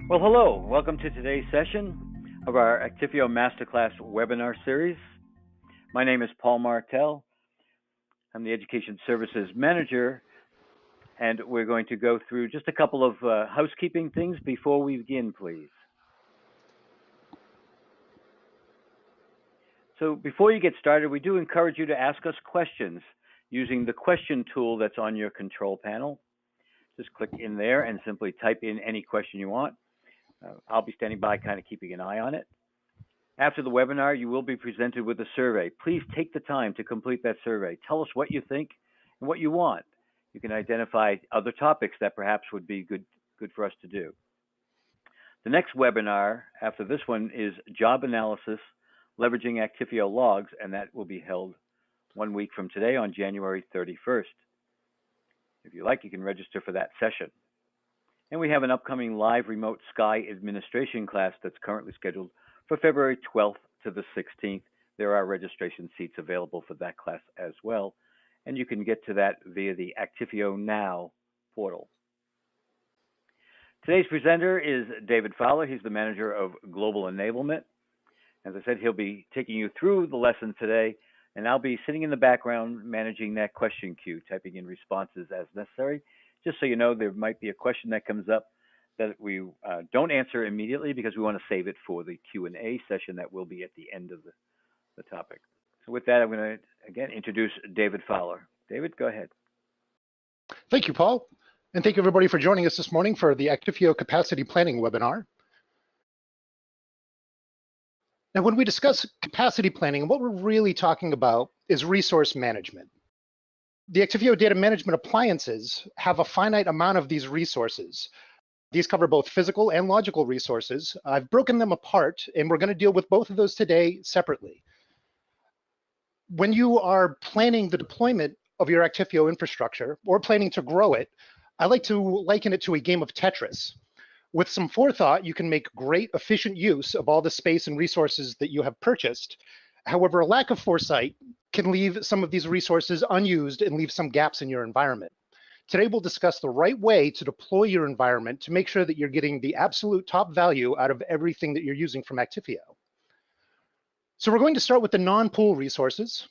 Well, hello. Welcome to today's session of our Actifio Masterclass webinar series. My name is Paul Martell. I'm the Education Services Manager, and we're going to go through just a couple of housekeeping things before we begin, please. So before you get started, we do encourage you to ask us questions using the question tool that's on your control panel. Just click in there and simply type in any question you want. I'll be standing by kind of keeping an eye on it. After the webinar, you will be presented with a survey. Please take the time to complete that survey. Tell us what you think and what you want. You can identify other topics that perhaps would be good for us to do. The next webinar after this one is Job Analysis, Leveraging Actifio Logs, and that will be held 1 week from today on January 31st. If you like, you can register for that session. And we have an upcoming live remote Sky administration class that's currently scheduled for February 12th to the 16th. There are registration seats available for that class as well. And you can get to that via the Actifio Now portal. Today's presenter is David Fowler. He's the Manager of Global Enablement. As I said, he'll be taking you through the lesson today, and I'll be sitting in the background managing that question queue, typing in responses as necessary. Just so you know, there might be a question that comes up that we don't answer immediately because we want to save it for the Q&A session that will be at the end of the topic. So with that, I'm going to, again, introduce David Fowler. David, go ahead. Thank you, Paul. And thank you, everybody, for joining us this morning for the Actifio Capacity Planning webinar. Now, when we discuss capacity planning, what we're really talking about is resource management. The Actifio data management appliances have a finite amount of these resources. These cover both physical and logical resources. I've broken them apart, and we're going to deal with both of those today separately. When you are planning the deployment of your Actifio infrastructure or planning to grow it, I like to liken it to a game of Tetris. With some forethought, you can make great, efficient use of all the space and resources that you have purchased. However, a lack of foresight can leave some of these resources unused and leave some gaps in your environment. Today, we'll discuss the right way to deploy your environment to make sure that you're getting the absolute top value out of everything that you're using from Actifio. So we're going to start with the non-pool resources.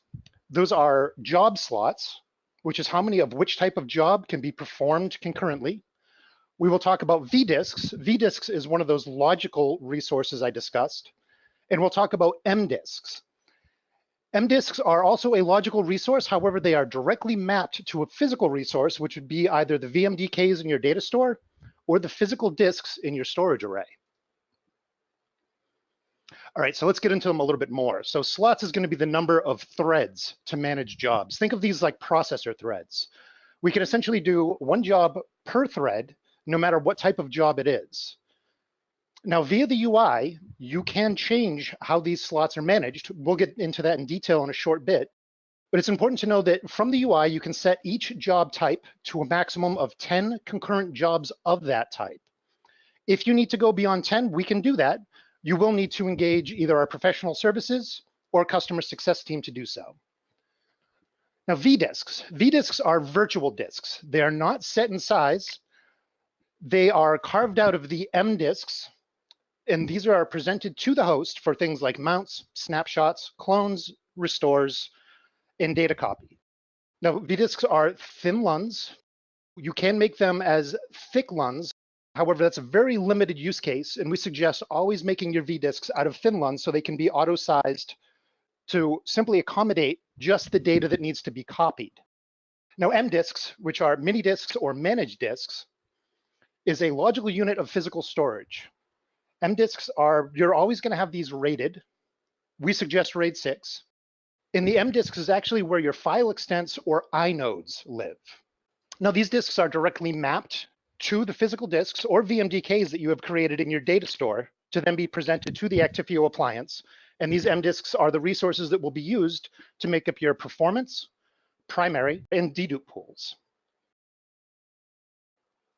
Those are job slots, which is how many of which type of job can be performed concurrently. We will talk about vDisks. vDisks is one of those logical resources I discussed. And we'll talk about mDisks. mDisks are also a logical resource. However, they are directly mapped to a physical resource, which would be either the VMDKs in your data store or the physical disks in your storage array. All right, so let's get into them a little bit more. So slots is going to be the number of threads to manage jobs. Think of these like processor threads. We can essentially do one job per thread, no matter what type of job it is. Now, via the UI, you can change how these slots are managed. We'll get into that in detail in a short bit, but it's important to know that from the UI, you can set each job type to a maximum of 10 concurrent jobs of that type. If you need to go beyond 10, we can do that. You will need to engage either our professional services or customer success team to do so. Now, vDisks. vDisks are virtual disks. They are not set in size. They are carved out of the mDisks, and these are presented to the host for things like mounts, snapshots, clones, restores, and data copy. Now, vDisks are thin LUNs. You can make them as thick LUNs. However, that's a very limited use case, and we suggest always making your vDisks out of thin LUNs so they can be auto-sized to simply accommodate just the data that needs to be copied. Now, mDisks, which are mini disks or managed disks, is a logical unit of physical storage. mDisks are, you're always going to have these rated. We suggest RAID 6. And the mDisks is actually where your file extents or inodes live. Now, these disks are directly mapped to the physical disks or VMDKs that you have created in your data store to then be presented to the Actifio appliance. And these mDisks are the resources that will be used to make up your performance, primary, and dedup pools.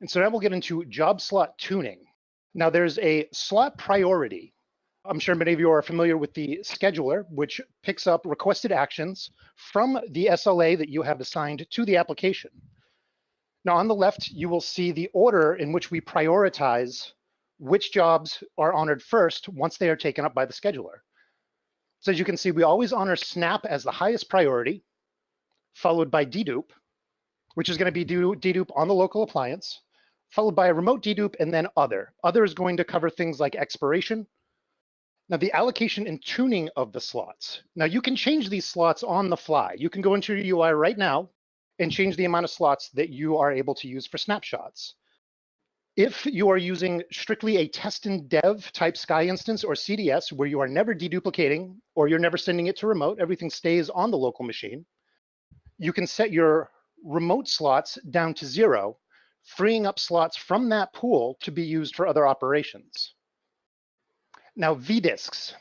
And so now we'll get into job slot tuning. Now there's a slot priority. I'm sure many of you are familiar with the scheduler, which picks up requested actions from the SLA that you have assigned to the application. Now on the left, you will see the order in which we prioritize which jobs are honored first once they are taken up by the scheduler. So as you can see, we always honor snap as the highest priority, followed by dedup, which is going to be dedup on the local appliance, followed by a remote dedup, and then other. Other is going to cover things like expiration. Now the allocation and tuning of the slots. Now you can change these slots on the fly. You can go into your UI right now and change the amount of slots that you are able to use for snapshots. If you are using strictly a test and dev type Sky instance or CDS where you are never deduplicating or you're never sending it to remote, everything stays on the local machine, you can set your remote slots down to 0, freeing up slots from that pool to be used for other operations. Now, vDisks.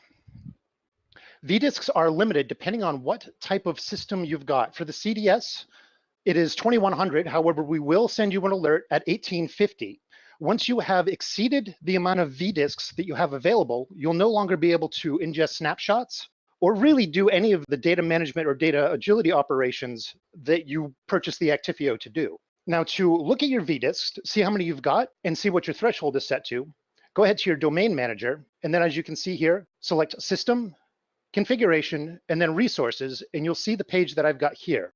vDisks are limited depending on what type of system you've got. For the CDS, it is 2100. However, we will send you an alert at 1850. Once you have exceeded the amount of vDisks that you have available, you'll no longer be able to ingest snapshots or really do any of the data management or data agility operations that you purchased the Actifio to do. Now, to look at your vDisks, see how many you've got, and see what your threshold is set to, go ahead to your domain manager, and then as you can see here, select System, Configuration, and then Resources, and you'll see the page that I've got here.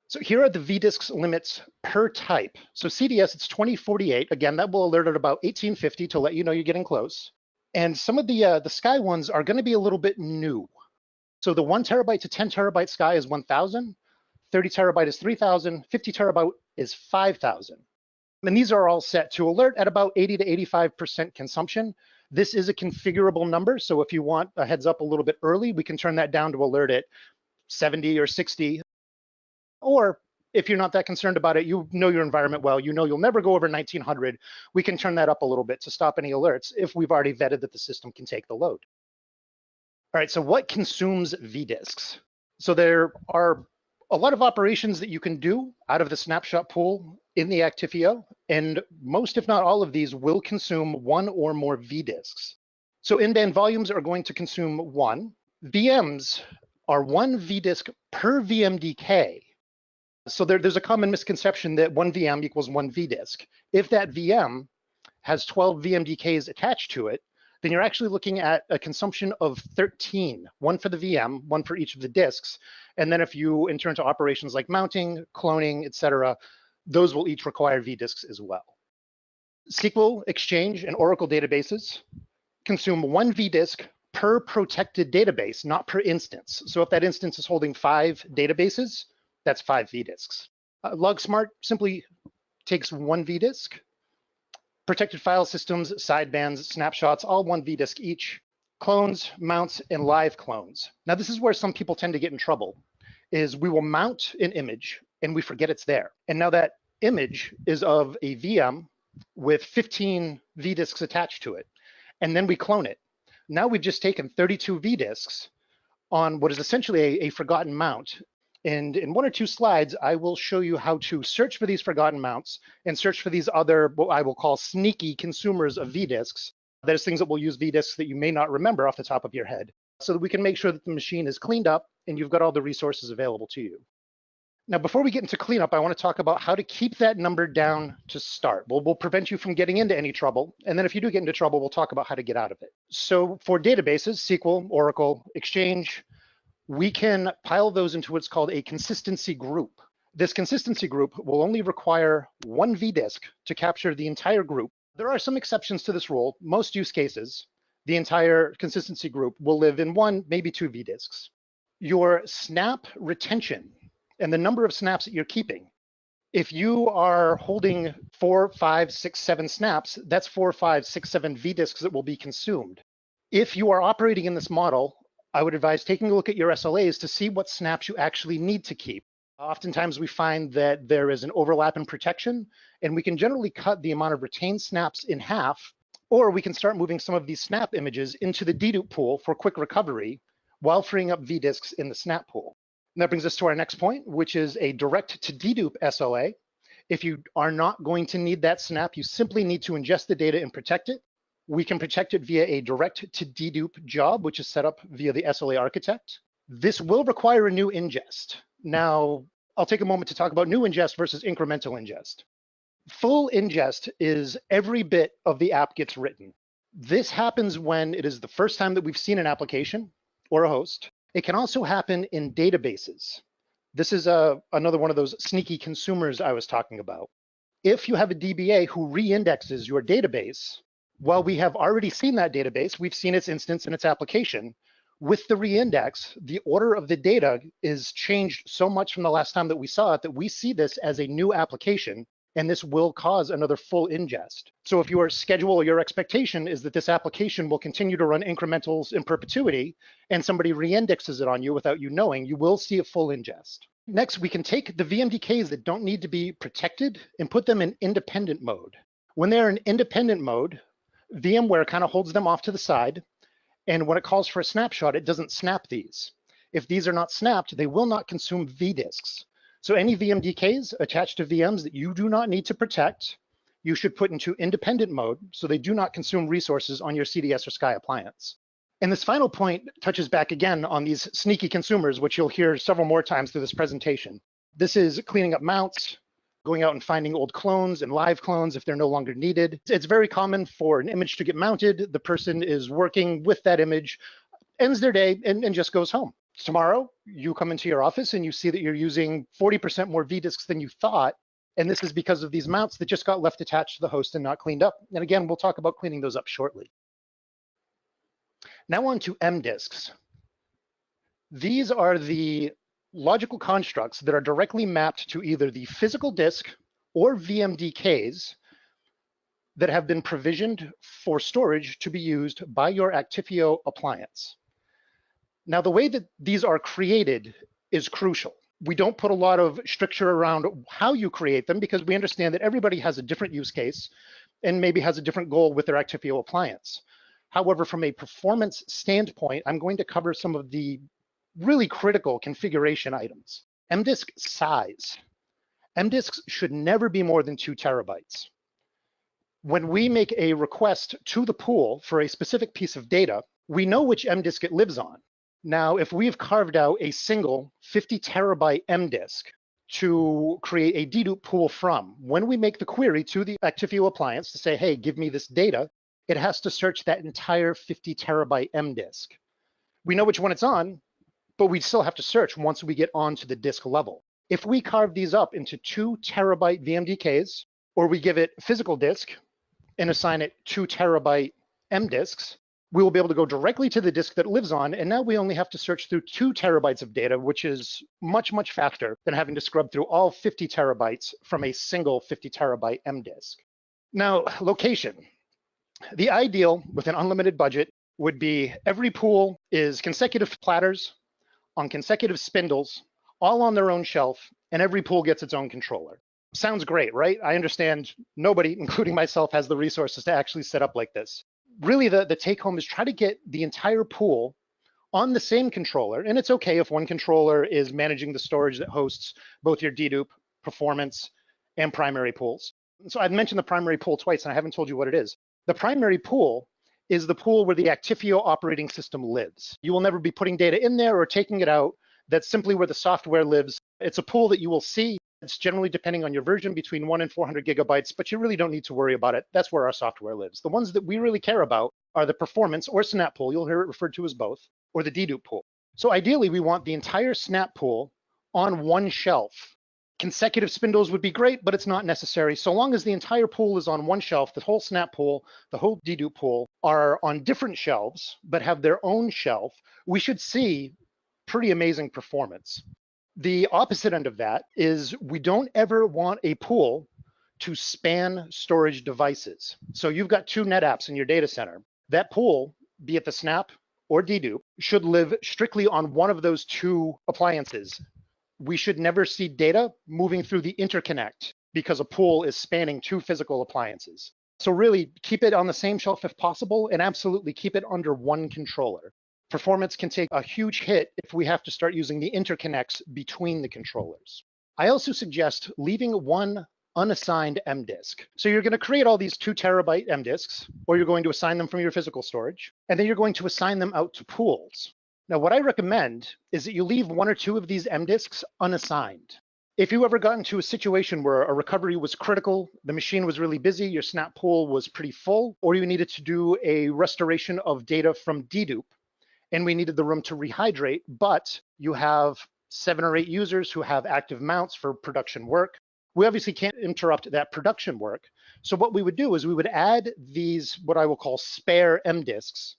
So here are the vDisks limits per type. So CDS, it's 2048. Again, that will alert at about 1850 to let you know you're getting close. And some of the Sky ones are going to be a little bit new. So the 1 terabyte to 10 terabyte Sky is 1,000, 30 terabyte is 3,000, 50 terabyte is 5,000. And these are all set to alert at about 80 to 85% consumption. This is a configurable number, so if you want a heads up a little bit early, we can turn that down to alert at 70 or 60. Or if you're not that concerned about it, you know your environment well, you know you'll never go over 1900, we can turn that up a little bit to stop any alerts if we've already vetted that the system can take the load. All right, so what consumes vDisks? So there are a lot of operations that you can do out of the snapshot pool in the Actifio, and most, if not all of these, will consume 1 or more vDisks. So in-band volumes are going to consume 1. VMs are 1 vDisk per VMDK. So there's a common misconception that 1 VM equals 1 vDisk. If that VM has 12 VMDKs attached to it, then you're actually looking at a consumption of 13, 1 for the VM, 1 for each of the disks. And then if you enter into operations like mounting, cloning, et cetera, those will each require vDisks as well. SQL, Exchange, and Oracle databases consume 1 vDisk per protected database, not per instance. So if that instance is holding 5 databases, that's 5 vDisks. LogSmart simply takes 1 vDisk. Protected file systems, sidebands, snapshots, all 1 vDisk each. Clones, mounts, and live clones. Now this is where some people tend to get in trouble, is we will mount an image and we forget it's there. And now that image is of a VM with 15 vDisks attached to it. And then we clone it. Now we've just taken 32 vDisks on what is essentially a forgotten mount. And in 1 or 2 slides, I will show you how to search for these forgotten mounts and search for these other, what I will call sneaky consumers of vDisks. There's things that will use vDisks that you may not remember off the top of your head, so that we can make sure that the machine is cleaned up and you've got all the resources available to you. Now, before we get into cleanup, I want to talk about how to keep that number down to start. We'll prevent you from getting into any trouble. And then if you do get into trouble, we'll talk about how to get out of it. So for databases, SQL, Oracle, Exchange, we can pile those into what's called a consistency group. This consistency group will only require 1 vDisk to capture the entire group. There are some exceptions to this rule. Most use cases, the entire consistency group will live in 1, maybe 2 vDisks. Your snap retention and the number of snaps that you're keeping. If you are holding 4, 5, 6, 7 snaps, that's 4, 5, 6, 7 vDisks that will be consumed. If you are operating in this model, I would advise taking a look at your SLAs to see what snaps you actually need to keep. Oftentimes we find that there is an overlap in protection, and we can generally cut the amount of retained snaps in half, or we can start moving some of these snap images into the dedup pool for quick recovery while freeing up vDisks in the snap pool. And that brings us to our next point, which is a direct to dedup SLA. If you are not going to need that snap, you simply need to ingest the data and protect it. We can protect it via a direct to dedup job, which is set up via the SLA architect. This will require a new ingest. Now, I'll take a moment to talk about new ingest versus incremental ingest. Full ingest is every bit of the app gets written. This happens when it is the first time that we've seen an application or a host. It can also happen in databases. This is another one of those sneaky consumers I was talking about. If you have a DBA who reindexes your database, while we have already seen that database, we've seen its instance and its application, with the reindex, the order of the data is changed so much from the last time that we saw it that we see this as a new application, and this will cause another full ingest. So if your schedule or your expectation is that this application will continue to run incrementals in perpetuity, and somebody reindexes it on you without you knowing, you will see a full ingest. Next, we can take the VMDKs that don't need to be protected and put them in independent mode. When they're in independent mode, VMware kind of holds them off to the side, and when it calls for a snapshot, it doesn't snap these. If these are not snapped, they will not consume vDisks. So any VMDKs attached to VMs that you do not need to protect, you should put into independent mode so they do not consume resources on your CDS or Sky appliance. And this final point touches back again on these sneaky consumers, which you'll hear several more times through this presentation. This is cleaning up mounts, going out and finding old clones and live clones if they're no longer needed. It's very common for an image to get mounted. The person is working with that image, ends their day, and just goes home. Tomorrow, you come into your office and you see that you're using 40% more vDisks than you thought. And this is because of these mounts that just got left attached to the host and not cleaned up. And again, we'll talk about cleaning those up shortly. Now on to MDisks. These are the logical constructs that are directly mapped to either the physical disk or VMDKs that have been provisioned for storage to be used by your Actifio appliance. Now, the way that these are created is crucial. We don't put a lot of stricture around how you create them because we understand that everybody has a different use case and maybe has a different goal with their Actifio appliance. However, from a performance standpoint, I'm going to cover some of the really critical configuration items. MDisk size. MDisks should never be more than 2 terabytes. When we make a request to the pool for a specific piece of data, we know which MDisk it lives on. Now, if we've carved out a single 50 terabyte MDisk to create a dedup pool from, when we make the query to the Actifio appliance to say, hey, give me this data, it has to search that entire 50 terabyte MDisk. We know which one it's on, but we still have to search once we get onto the disk level. If we carve these up into 2 terabyte VMDKs, or we give it physical disk and assign it 2 terabyte MDisks, we will be able to go directly to the disk that it lives on, and now we only have to search through 2 terabytes of data, which is much, much faster than having to scrub through all 50 terabytes from a single 50 terabyte MDisk. Now, location. The ideal with an unlimited budget would be every pool is consecutive platters on consecutive spindles, all on their own shelf, and every pool gets its own controller. Sounds great, right? I understand nobody, including myself, has the resources to actually set up like this. Really, the take home is try to get the entire pool on the same controller. And it's okay if one controller is managing the storage that hosts both your dedup, performance, and primary pools. So I've mentioned the primary pool twice and I haven't told you what it is. The primary pool is the pool where the Actifio operating system lives. You will never be putting data in there or taking it out. That's simply where the software lives. It's a pool that you will see. It's generally, depending on your version, between 1 and 400 gigabytes, but you really don't need to worry about it. That's where our software lives. The ones that we really care about are the performance or snap pool, you'll hear it referred to as both, or the dedup pool. So ideally, we want the entire snap pool on one shelf. Consecutive spindles would be great, but it's not necessary. So long as the entire pool is on one shelf, the whole snap pool, the whole dedup pool are on different shelves, but have their own shelf, we should see pretty amazing performance. The opposite end of that is we don't ever want a pool to span storage devices. So you've got 2 NetApps in your data center. That pool, be it the snap or dedup, should live strictly on one of those 2 appliances. We should never see data moving through the interconnect because a pool is spanning 2 physical appliances. So really keep it on the same shelf if possible, and absolutely keep it under one controller. Performance can take a huge hit if we have to start using the interconnects between the controllers. I also suggest leaving one unassigned MDisk. So you're going to create all these 2 terabyte MDisks, or you're going to assign them from your physical storage, and then you're going to assign them out to pools. Now, what I recommend is that you leave 1 or 2 of these MDisks unassigned. If you ever got into a situation where a recovery was critical, the machine was really busy, your snap pool was pretty full, or you needed to do a restoration of data from dedup, and we needed the room to rehydrate, but you have 7 or 8 users who have active mounts for production work, we obviously can't interrupt that production work. So what we would do is we would add these, what I will call spare M disks,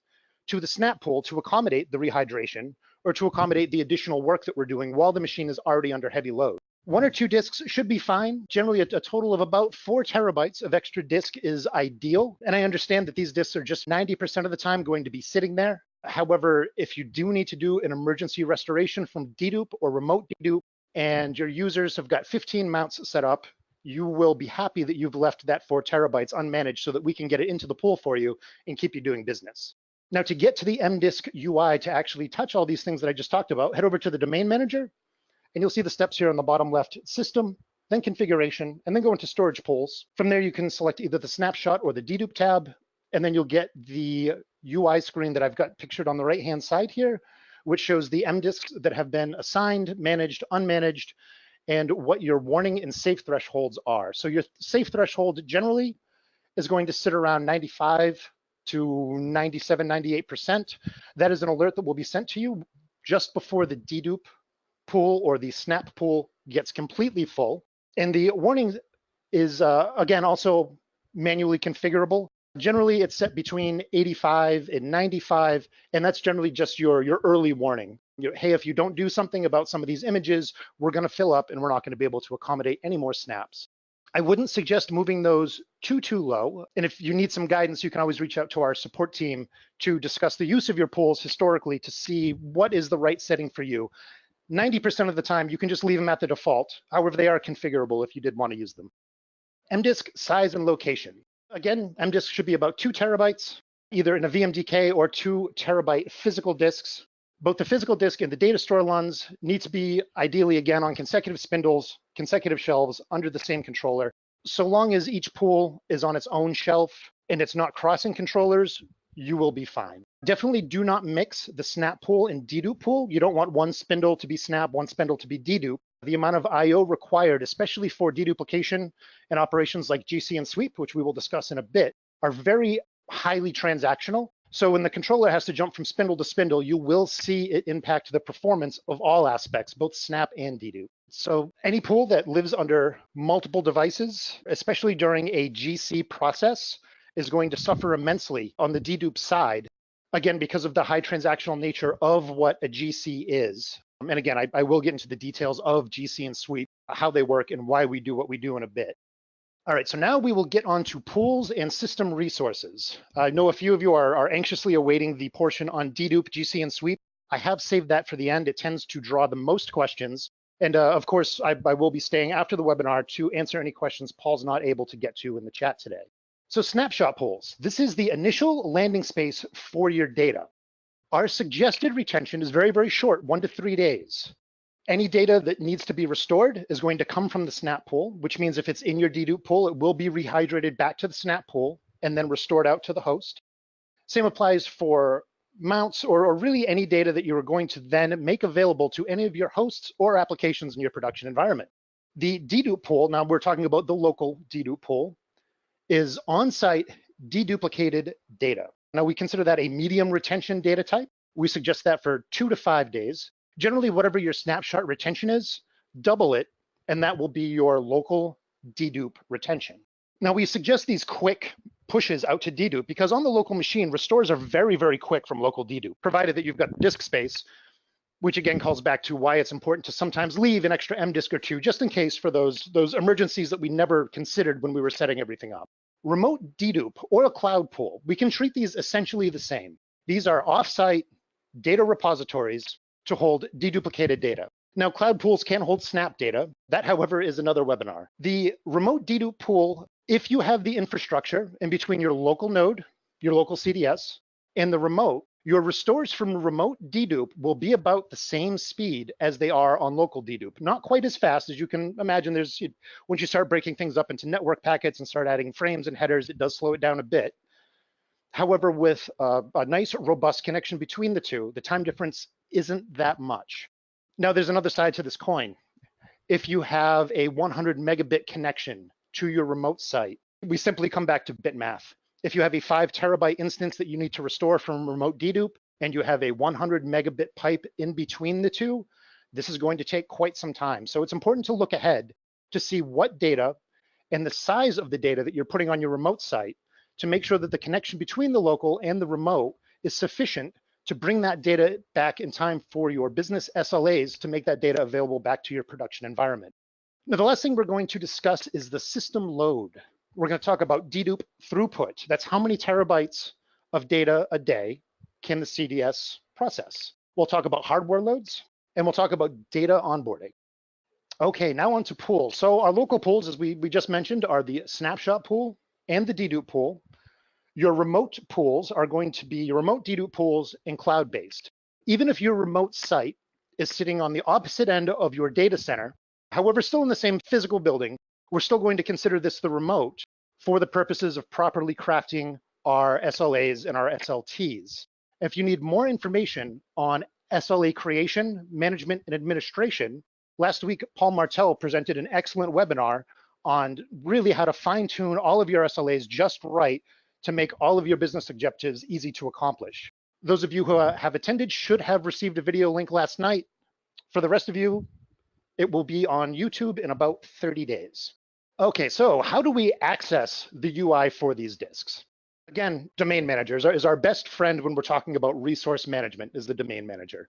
to the snap pool to accommodate the rehydration or to accommodate the additional work that we're doing while the machine is already under heavy load. 1 or 2 disks should be fine. Generally, a total of about 4 terabytes of extra disk is ideal. And I understand that these disks are just 90% of the time going to be sitting there. However, if you do need to do an emergency restoration from dedup or remote dedup, and your users have got 15 mounts set up, you will be happy that you've left that 4 terabytes unmanaged so that we can get it into the pool for you and keep you doing business. Now, to get to the MDisk UI to actually touch all these things that I just talked about, head over to the domain manager, and you'll see the steps here on the bottom left: system, then configuration, and then go into storage pools. From there, you can select either the snapshot or the dedup tab, and then you'll get the UI screen that I've got pictured on the right-hand side here, which shows the MDisks that have been assigned, managed, unmanaged, and what your warning and safe thresholds are. So your safe threshold generally is going to sit around 95 to 97, 98%. That is an alert that will be sent to you just before the dedup pool or the snap pool gets completely full. And the warning is, again, also manually configurable. Generally, it's set between 85 and 95, and that's generally just your early warning. Hey, if you don't do something about some of these images, we're going to fill up and we're not going to be able to accommodate any more snaps. I wouldn't suggest moving those too low. And if you need some guidance, you can always reach out to our support team to discuss the use of your pools historically to see what is the right setting for you. 90% of the time, you can just leave them at the default. However, they are configurable if you did want to use them. MDisk size and location. Again, MDisk should be about 2 terabytes, either in a VMDK or 2 terabyte physical disks. Both the physical disk and the data store LUNs need to be ideally, again, on consecutive spindles, consecutive shelves under the same controller. So long as each pool is on its own shelf and it's not crossing controllers, you will be fine. Definitely do not mix the snap pool and dedup pool. You don't want one spindle to be snap, one spindle to be dedup. The amount of IO required, especially for deduplication and operations like GC and sweep, which we will discuss in a bit, are very highly transactional. So when the controller has to jump from spindle to spindle, you will see it impact the performance of all aspects, both snap and dedup. So any pool that lives under multiple devices, especially during a GC process, is going to suffer immensely on the dedup side, again, because of the high transactional nature of what a GC is. And again, I will get into the details of GC and sweep, how they work and why we do what we do in a bit. All right, so now we will get on to pools and system resources. I know a few of you are anxiously awaiting the portion on dedup, GC, and sweep. I have saved that for the end. It tends to draw the most questions. And of course, I will be staying after the webinar to answer any questions Paul's not able to get to in the chat today. So snapshot pools. This is the initial landing space for your data. Our suggested retention is very, very short, 1 to 3 days. Any data that needs to be restored is going to come from the snap pool, which means if it's in your dedup pool, it will be rehydrated back to the snap pool and then restored out to the host. Same applies for mounts or really any data that you are going to then make available to any of your hosts or applications in your production environment. The dedup pool, now we're talking about the local dedup pool, is on-site deduplicated data. Now we consider that a medium retention data type. We suggest that for 2 to 5 days. Generally, whatever your snapshot retention is, double it, and that will be your local dedup retention. Now, we suggest these quick pushes out to dedup because on the local machine, restores are very, very quick from local dedup, provided that you've got disk space, which again calls back to why it's important to sometimes leave an extra M disk or 2, just in case for those emergencies that we never considered when we were setting everything up. Remote dedup or a cloud pool, we can treat these essentially the same. These are offsite data repositories to hold deduplicated data. Now, cloud pools can hold snap data. That, however, is another webinar. The remote dedup pool, if you have the infrastructure in between your local node, your local CDS, and the remote, your restores from remote dedup will be about the same speed as they are on local dedup. Not quite as fast as you can imagine. Once you start breaking things up into network packets and start adding frames and headers, it does slow it down a bit. However, with a nice, robust connection between the two, the time difference isn't that much. Now, there's another side to this coin. If you have a 100 megabit connection to your remote site, we simply come back to bit math. If you have a 5 terabyte instance that you need to restore from remote dedup, and you have a 100 megabit pipe in between the two, this is going to take quite some time. So it's important to look ahead to see what data and the size of the data that you're putting on your remote site to make sure that the connection between the local and the remote is sufficient to bring that data back in time for your business SLAs to make that data available back to your production environment. Now, the last thing we're going to discuss is the system load. We're going to talk about dedup throughput. That's how many terabytes of data a day can the CDS process. We'll talk about hardware loads, and we'll talk about data onboarding. Okay, now on to pools. So our local pools, as we just mentioned, are the snapshot pool and the dedup pool. Your remote pools are going to be your remote dedup pools and cloud-based. Even if your remote site is sitting on the opposite end of your data center, however, still in the same physical building, we're still going to consider this the remote for the purposes of properly crafting our SLAs and our SLTs. If you need more information on SLA creation, management, and administration, last week, Paul Martel presented an excellent webinar on really how to fine-tune all of your SLAs just right to make all of your business objectives easy to accomplish. Those of you who have attended should have received a video link last night. For the rest of you, it will be on YouTube in about 30 days. Okay, so how do we access the UI for these disks? Again, domain manager is our best friend when we're talking about resource management, is the domain manager.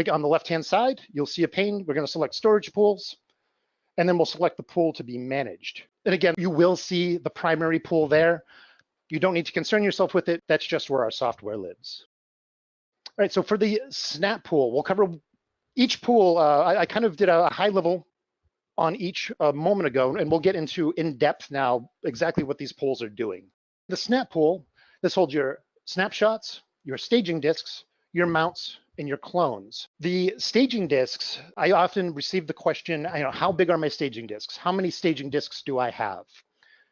On the left-hand side, you'll see a pane. We're going to select storage pools, and then we'll select the pool to be managed. And again, you will see the primary pool there. You don't need to concern yourself with it. That's just where our software lives. All right, so for the snap pool, we'll cover each pool. I kind of did a high level on each a moment ago, and we'll get into in depth now exactly what these pools are doing. The snap pool, this holds your snapshots, your staging disks, your mounts, and your clones. The staging disks, I often receive the question, how big are my staging disks? How many staging disks do I have?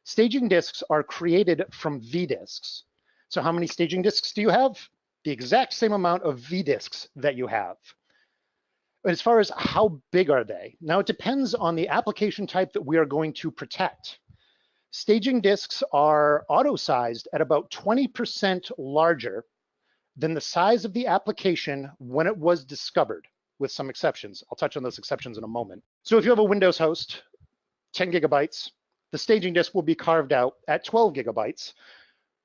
Staging disks are created from vDisks. So how many staging disks do you have? The exact same amount of vDisks that you have. As far as how big are they? Now it depends on the application type that we are going to protect. Staging disks are auto-sized at about 20% larger than the size of the application when it was discovered, with some exceptions. I'll touch on those exceptions in a moment. So if you have a Windows host, 10 gigabytes, the staging disk will be carved out at 12 gigabytes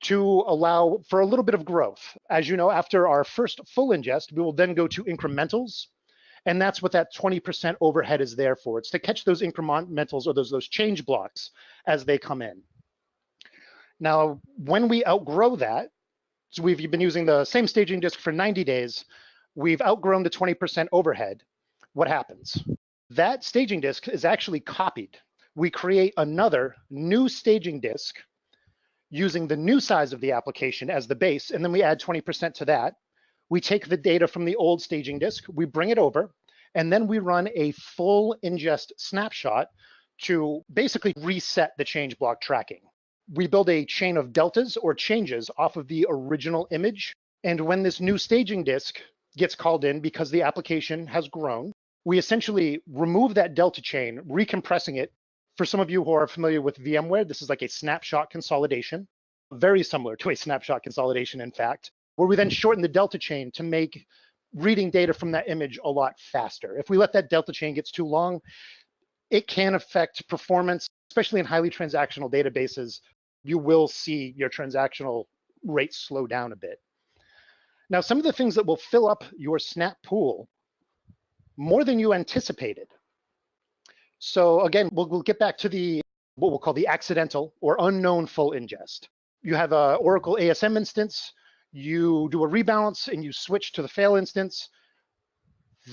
to allow for a little bit of growth. As you know, after our first full ingest, we will then go to incrementals. And that's what that 20% overhead is there for. It's to catch those incrementals or those change blocks as they come in. Now, when we outgrow that, so we've been using the same staging disk for 90 days, we've outgrown the 20% overhead. What happens? That staging disk is actually copied. We create another new staging disk using the new size of the application as the base, and then we add 20% to that. We take the data from the old staging disk, we bring it over, and then we run a full ingest snapshot to basically reset the change block tracking. We build a chain of deltas or changes off of the original image. And when this new staging disk gets called in because the application has grown, we essentially remove that delta chain, recompressing it. For some of you who are familiar with VMware, this is like a snapshot consolidation, very similar to a snapshot consolidation, in fact, where we then shorten the delta chain to make reading data from that image a lot faster. If we let that delta chain get too long, it can affect performance, especially in highly transactional databases. You will see your transactional rates slow down a bit. Now, some of the things that will fill up your snap pool more than you anticipated. So again, we'll get back to what we'll call the accidental or unknown full ingest. You have an Oracle ASM instance, you do a rebalance and you switch to the fail instance.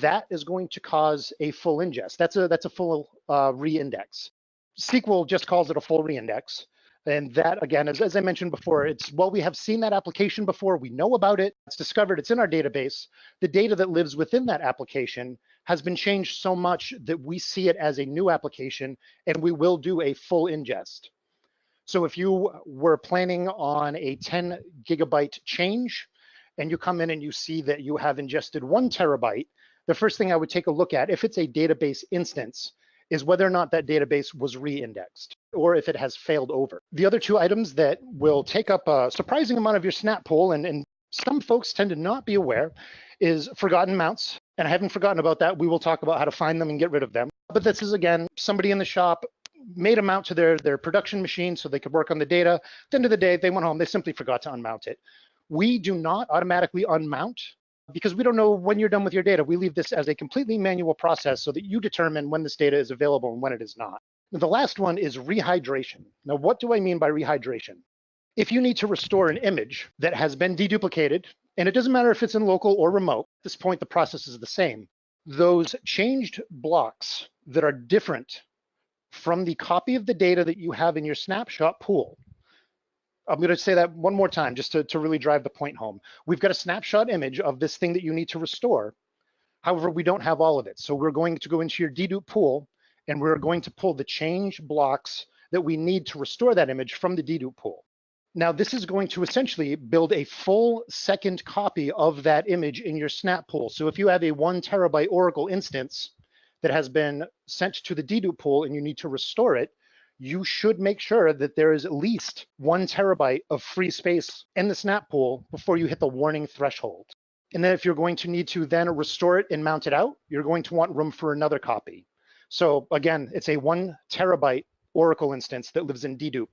That is going to cause a full ingest. That's a full reindex. SQL just calls it a full reindex. And that, again, as I mentioned before, we have seen that application before, we know about it, it's discovered, it's in our database. The data that lives within that application has been changed so much that we see it as a new application, and we will do a full ingest. So if you were planning on a 10 gigabyte change, and you come in and you see that you have ingested 1 terabyte, the first thing I would take a look at, if it's a database instance, is whether or not that database was re-indexed or if it has failed over. The other two items that will take up a surprising amount of your snap pool, and some folks tend to not be aware, is forgotten mounts. And I haven't forgotten about that. We will talk about how to find them and get rid of them. But this is, again, somebody in the shop made a mount to their production machine so they could work on the data. At the end of the day, they went home, they simply forgot to unmount it. We do not automatically unmount because we don't know when you're done with your data. We leave this as a completely manual process so that you determine when this data is available and when it is not. Now, the last one is rehydration. Now, what do I mean by rehydration? If you need to restore an image that has been deduplicated, and it doesn't matter if it's in local or remote, at this point, the process is the same. Those changed blocks that are different from the copy of the data that you have in your snapshot pool. I'm going to say that one more time just to really drive the point home. We've got a snapshot image of this thing that you need to restore. However, we don't have all of it. So we're going to go into your dedup pool and we're going to pull the change blocks that we need to restore that image from the dedup pool. Now, this is going to essentially build a full second copy of that image in your snap pool. So if you have a 1 terabyte Oracle instance that has been sent to the dedup pool and you need to restore it, you should make sure that there is at least 1 terabyte of free space in the snap pool before you hit the warning threshold. And then if you're going to need to then restore it and mount it out, you're going to want room for another copy. So again, it's a 1 terabyte Oracle instance that lives in dedup.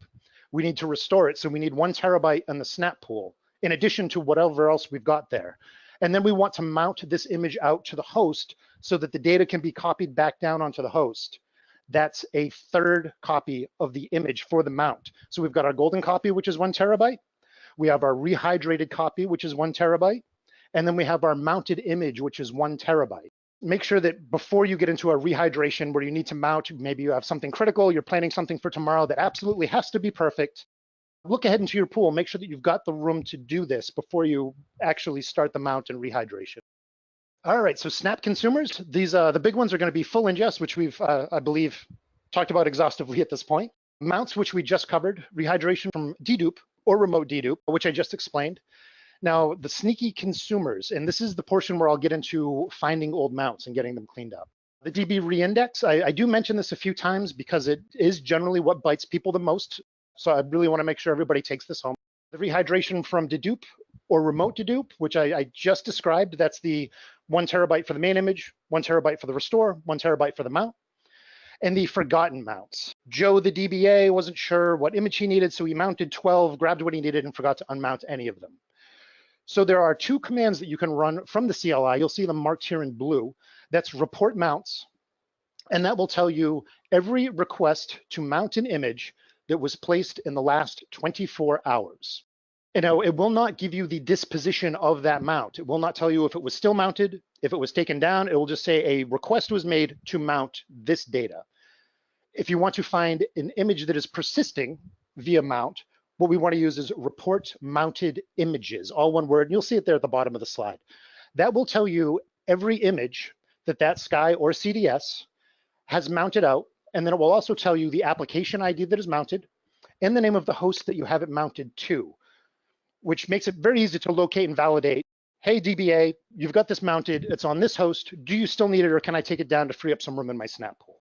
We need to restore it, so we need 1 terabyte in the snap pool, in addition to whatever else we've got there. And then we want to mount this image out to the host so that the data can be copied back down onto the host. That's a third copy of the image for the mount. So we've got our golden copy, which is 1 terabyte. We have our rehydrated copy, which is 1 terabyte. And then we have our mounted image, which is 1 terabyte. Make sure that before you get into a rehydration where you need to mount, maybe you have something critical, you're planning something for tomorrow that absolutely has to be perfect, look ahead into your pool, make sure that you've got the room to do this before you actually start the mount and rehydration. All right, so snap consumers, these the big ones are going to be full ingest, which we've, I believe, talked about exhaustively at this point. Mounts, which we just covered, rehydration from dedup or remote dedup, which I just explained. Now, the sneaky consumers, and this is the portion where I'll get into finding old mounts and getting them cleaned up. The DB reindex, I do mention this a few times because it is generally what bites people the most. So I really want to make sure everybody takes this home. The rehydration from dedup or remote dedup, which I just described, that's the 1 terabyte for the main image, 1 terabyte for the restore, 1 terabyte for the mount. And the forgotten mounts. Joe, the DBA, wasn't sure what image he needed, so he mounted 12, grabbed what he needed, and forgot to unmount any of them. So there are 2 commands that you can run from the CLI. You'll see them marked here in blue. That's report mounts, and that will tell you every request to mount an image that was placed in the last 24 hours. You know, it will not give you the disposition of that mount. It will not tell you if it was still mounted, if it was taken down. It will just say a request was made to mount this data. If you want to find an image that is persisting via mount, what we want to use is report mounted images, all one word, and you'll see it there at the bottom of the slide. That will tell you every image that Sky or CDS has mounted out, and then it will also tell you the application ID that is mounted and the name of the host that you have it mounted to, which makes it very easy to locate and validate. Hey, DBA, you've got this mounted, it's on this host. Do you still need it, or can I take it down to free up some room in my snap pool?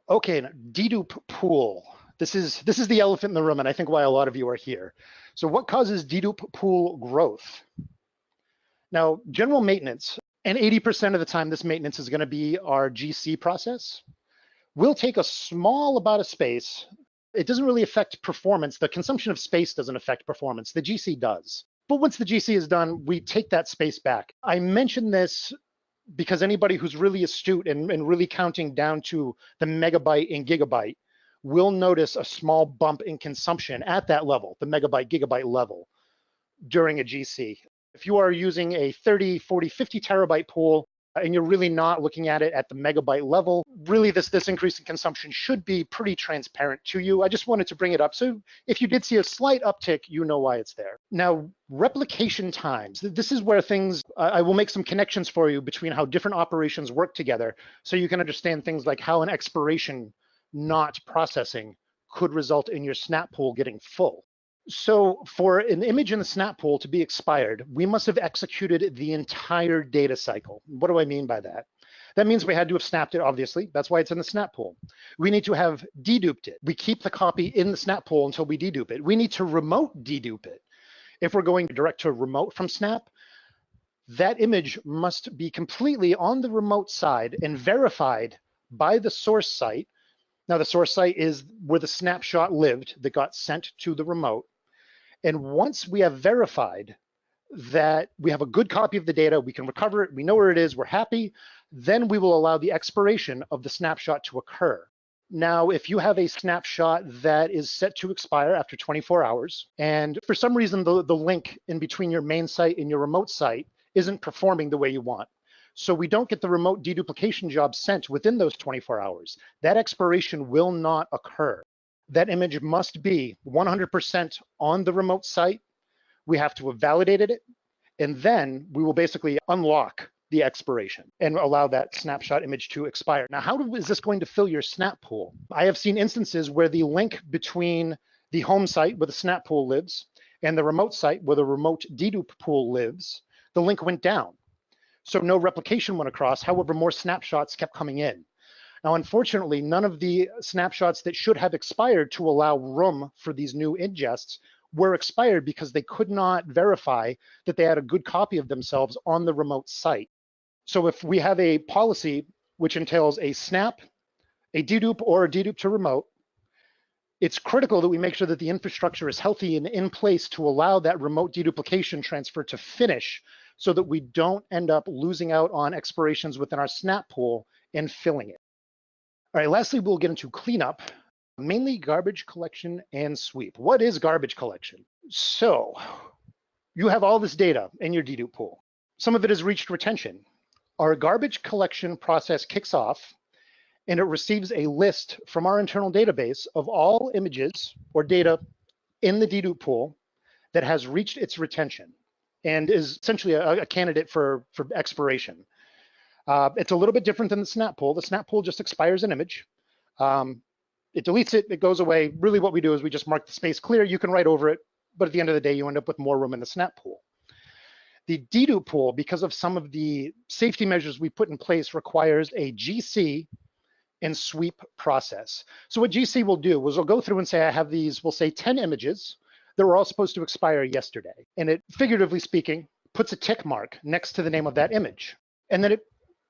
Okay, now, dedup pool. This is the elephant in the room, and I think why a lot of you are here. So what causes dedup pool growth? Now, general maintenance, and 80% of the time this maintenance is going to be our GC process. We'll take a small amount of space. It doesn't really affect performance. The consumption of space doesn't affect performance. The GC does. But once the GC is done, we take that space back. I mention this because anybody who's really astute and really counting down to the megabyte and gigabyte will notice a small bump in consumption at that level, the megabyte, gigabyte level during a GC. If you are using a 30, 40, 50 terabyte pool and you're really not looking at it at the megabyte level, really this increase in consumption should be pretty transparent to you. I just wanted to bring it up. So if you did see a slight uptick, you know why it's there. Now, replication times. This is where things, I will make some connections for you between how different operations work together so you can understand things like how an expiration not processing could result in your snap pool getting full. So for an image in the snap pool to be expired, we must have executed the entire data cycle. What do I mean by that? That means we had to have snapped it, obviously. That's why it's in the snap pool. We need to have deduped it. We keep the copy in the snap pool until we dedupe it. We need to remote dedupe it. If we're going direct to remote from snap, that image must be completely on the remote side and verified by the source site. Now, the source site is where the snapshot lived that got sent to the remote. And once we have verified that we have a good copy of the data, we can recover it, we know where it is, we're happy, then we will allow the expiration of the snapshot to occur. Now, if you have a snapshot that is set to expire after 24 hours, and for some reason the link in between your main site and your remote site isn't performing the way you want, so we don't get the remote deduplication job sent within those 24 hours, that expiration will not occur. That image must be 100% on the remote site. We have to have validated it, and then we will basically unlock the expiration and allow that snapshot image to expire. Now, how is this going to fill your snap pool? I have seen instances where the link between the home site where the snap pool lives and the remote site where the remote dedup pool lives, the link went down. So no replication went across, however, more snapshots kept coming in. Now, unfortunately, none of the snapshots that should have expired to allow room for these new ingests were expired because they could not verify that they had a good copy of themselves on the remote site. So if we have a policy which entails a snap, a dedup, or a dedup to remote, it's critical that we make sure that the infrastructure is healthy and in place to allow that remote deduplication transfer to finish so that we don't end up losing out on expirations within our snap pool and filling it. All right, lastly, we'll get into cleanup, mainly garbage collection and sweep. What is garbage collection? So you have all this data in your dedup pool. Some of it has reached retention. Our garbage collection process kicks off and it receives a list from our internal database of all images or data in the dedup pool that has reached its retention and is essentially a candidate for expiration. It's a little bit different than the snap pool. The snap pool just expires an image. It deletes it, it goes away. Really what we do is we just mark the space clear, you can write over it, but at the end of the day, you end up with more room in the snap pool. The dedup pool, because of some of the safety measures we put in place, requires a GC and sweep process. So what GC will do is we'll go through and say, I have these, we'll say 10 images that were all supposed to expire yesterday. And it, figuratively speaking, puts a tick mark next to the name of that image. And then it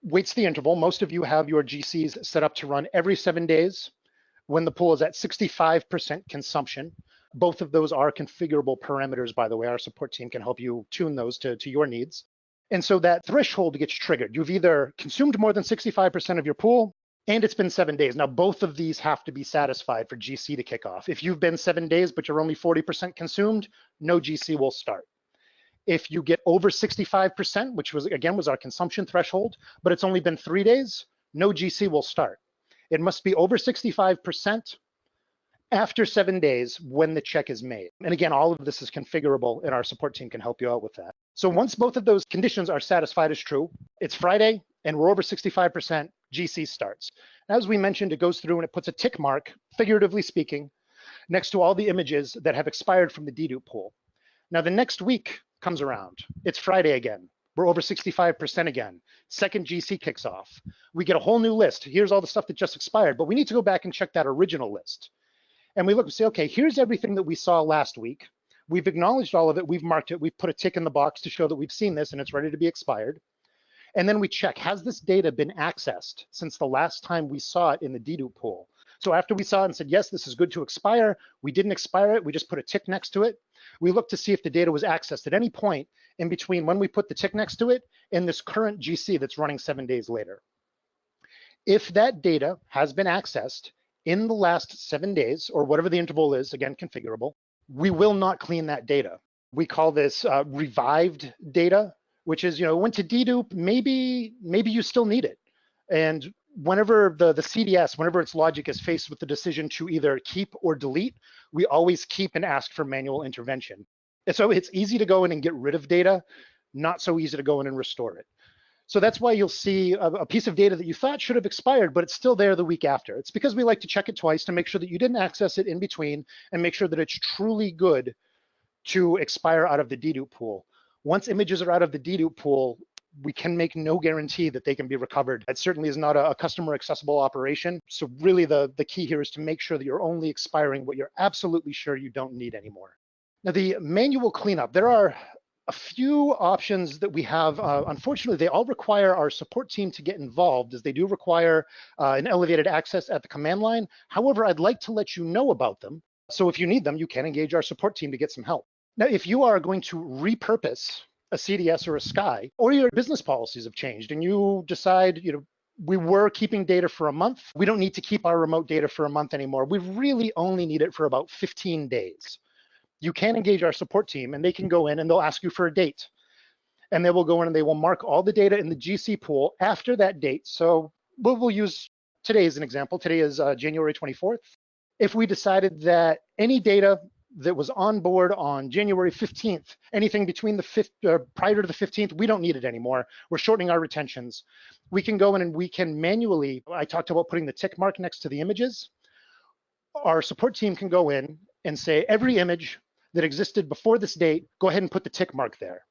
waits the interval. Most of you have your GCs set up to run every 7 days when the pool is at 65% consumption. Both of those are configurable parameters, by the way. Our support team can help you tune those to your needs. And so that threshold gets triggered. You've either consumed more than 65% of your pool and it's been 7 days. Now, both of these have to be satisfied for GC to kick off. If you've been 7 days, but you're only 40% consumed, no GC will start. If you get over 65%, which was, again, was our consumption threshold, but it's only been 3 days, no GC will start. It must be over 65% after 7 days when the check is made. And again, all of this is configurable and our support team can help you out with that. So once both of those conditions are satisfied as true, it's Friday and we're over 65%, GC starts. As we mentioned, it goes through and it puts a tick mark, figuratively speaking, next to all the images that have expired from the dedup pool. Now the next week comes around, it's Friday again. We're over 65% again. Second GC kicks off. We get a whole new list. Here's all the stuff that just expired, but we need to go back and check that original list. And we look and say, okay, here's everything that we saw last week. We've acknowledged all of it. We've marked it. We've put a tick in the box to show that we've seen this and it's ready to be expired. And then we check, has this data been accessed since the last time we saw it in the dedup pool? So after we saw it and said, yes, this is good to expire, we didn't expire it, we just put a tick next to it. We look to see if the data was accessed at any point in between when we put the tick next to it and this current GC that's running 7 days later. If that data has been accessed in the last 7 days, or whatever the interval is, again, configurable, we will not clean that data. We call this revived data, which is, went to dedup, maybe you still need it. And whenever the CDS, whenever its logic is faced with the decision to either keep or delete, we always keep and ask for manual intervention. And so it's easy to go in and get rid of data, not so easy to go in and restore it. So that's why you'll see a piece of data that you thought should have expired, but it's still there the week after. It's because we like to check it twice to make sure that you didn't access it in between and make sure that it's truly good to expire out of the dedup pool. Once images are out of the dedup pool, we can make no guarantee that they can be recovered. It certainly is not a customer accessible operation. So really the key here is to make sure that you're only expiring what you're absolutely sure you don't need anymore. Now, the manual cleanup, there are a few options that we have. Unfortunately, they all require our support team to get involved, as they do require an elevated access at the command line. However, I'd like to let you know about them. So if you need them, you can engage our support team to get some help. Now, if you are going to repurpose a CDS or a SKY, or your business policies have changed and you decide, we were keeping data for a month, we don't need to keep our remote data for a month anymore. We really only need it for about 15 days. You can engage our support team and they can go in and they'll ask you for a date. And they will go in and they will mark all the data in the GC pool after that date. So we'll use today as an example. Today is January 24th. If we decided that any data that was on board on January 15th, anything between the 5th, prior to the 15th, we don't need it anymore. We're shortening our retentions. We can go in and we can manually, I talked about putting the tick mark next to the images. Our support team can go in and say, every image that existed before this date, go ahead and put the tick mark there.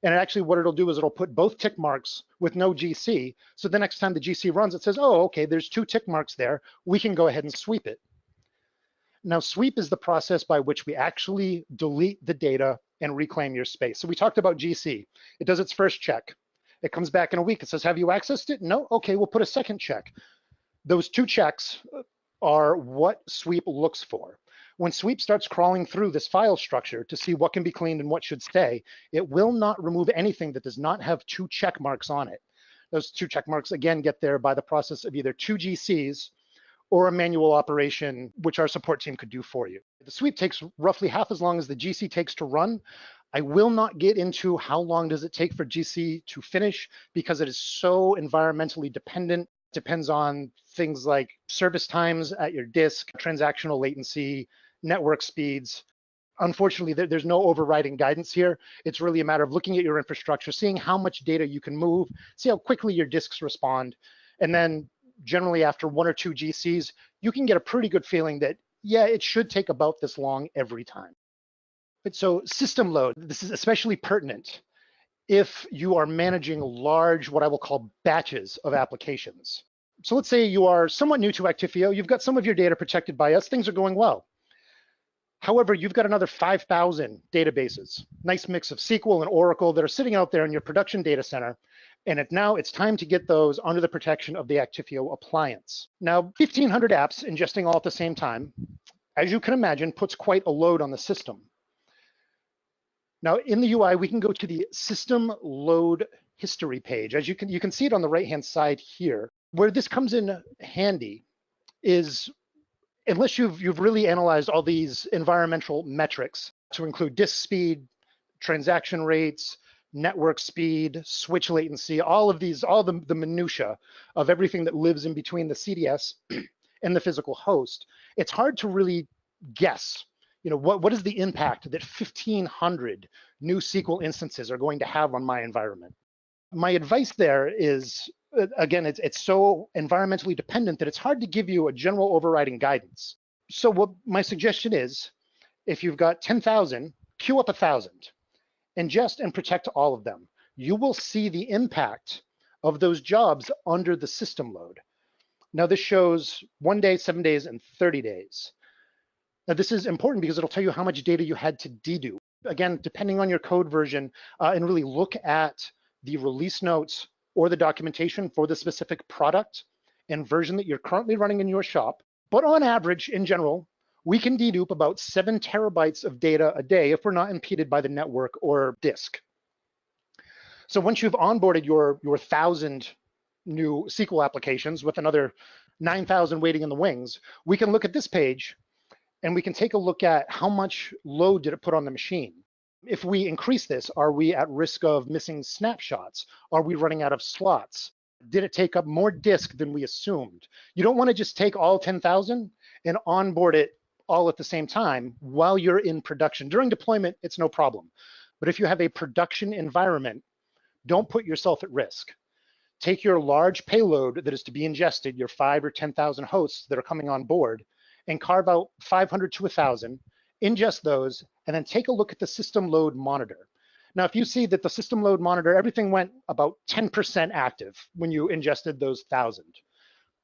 And actually what it'll do is it'll put both tick marks with no GC. So the next time the GC runs, it says, oh, okay, there's 2 tick marks there. We can go ahead and sweep it. Now, sweep is the process by which we actually delete the data and reclaim your space. So we talked about GC. It does its first check. It comes back in a week. It says, have you accessed it? No? Okay, we'll put a second check. Those 2 checks are what sweep looks for. When sweep starts crawling through this file structure to see what can be cleaned and what should stay, it will not remove anything that does not have 2 check marks on it. Those 2 check marks, again, get there by the process of either 2 GCs or a manual operation, which our support team could do for you. The sweep takes roughly half as long as the GC takes to run. I will not get into how long does it take for GC to finish because it is so environmentally dependent. It depends on things like service times at your disk, transactional latency, network speeds. Unfortunately, there's no overriding guidance here. It's really a matter of looking at your infrastructure, seeing how much data you can move, see how quickly your disks respond, and then generally after 1 or 2 GCs, you can get a pretty good feeling that, yeah, it should take about this long every time. But so system load, this is especially pertinent if you are managing large, what I will call batches of applications. So let's say you are somewhat new to Actifio, you've got some of your data protected by us, things are going well. However, you've got another 5,000 databases, nice mix of SQL and Oracle that are sitting out there in your production data center. And now it's time to get those under the protection of the Actifio appliance. Now, 1,500 apps ingesting all at the same time, as you can imagine, puts quite a load on the system. Now, in the UI, we can go to the system load history page. As you can see it on the right-hand side here. Where this comes in handy is, unless you've really analyzed all these environmental metrics to include disk speed, transaction rates, network speed, switch latency, all the minutia of everything that lives in between the CDS and the physical host, it's hard to really guess, what is the impact that 1,500 new SQL instances are going to have on my environment. My advice there is, again, it's so environmentally dependent that it's hard to give you a general overriding guidance. So what my suggestion is, if you've got 10,000, queue up 1,000. Ingest and protect all of them. You will see the impact of those jobs under the system load. Now this shows 1 day, 7 days, and 30 days. Now this is important because it'll tell you how much data you had to dedupe. Again, depending on your code version, and really look at the release notes or the documentation for the specific product and version that you're currently running in your shop. But on average, in general, we can dedupe about 7 terabytes of data a day if we're not impeded by the network or disk. So once you've onboarded your 1,000 new SQL applications with another 9,000 waiting in the wings, we can look at this page and we can take a look at how much load did it put on the machine. If we increase this, are we at risk of missing snapshots? Are we running out of slots? Did it take up more disk than we assumed? You don't want to just take all 10,000 and onboard it all at the same time while you're in production. During deployment, it's no problem. But if you have a production environment, don't put yourself at risk. Take your large payload that is to be ingested, your 5,000 or 10,000 hosts that are coming on board, and carve out 500 to 1,000, ingest those, and then take a look at the system load monitor. Now, if you see that the system load monitor, everything went about 10% active when you ingested those 1,000,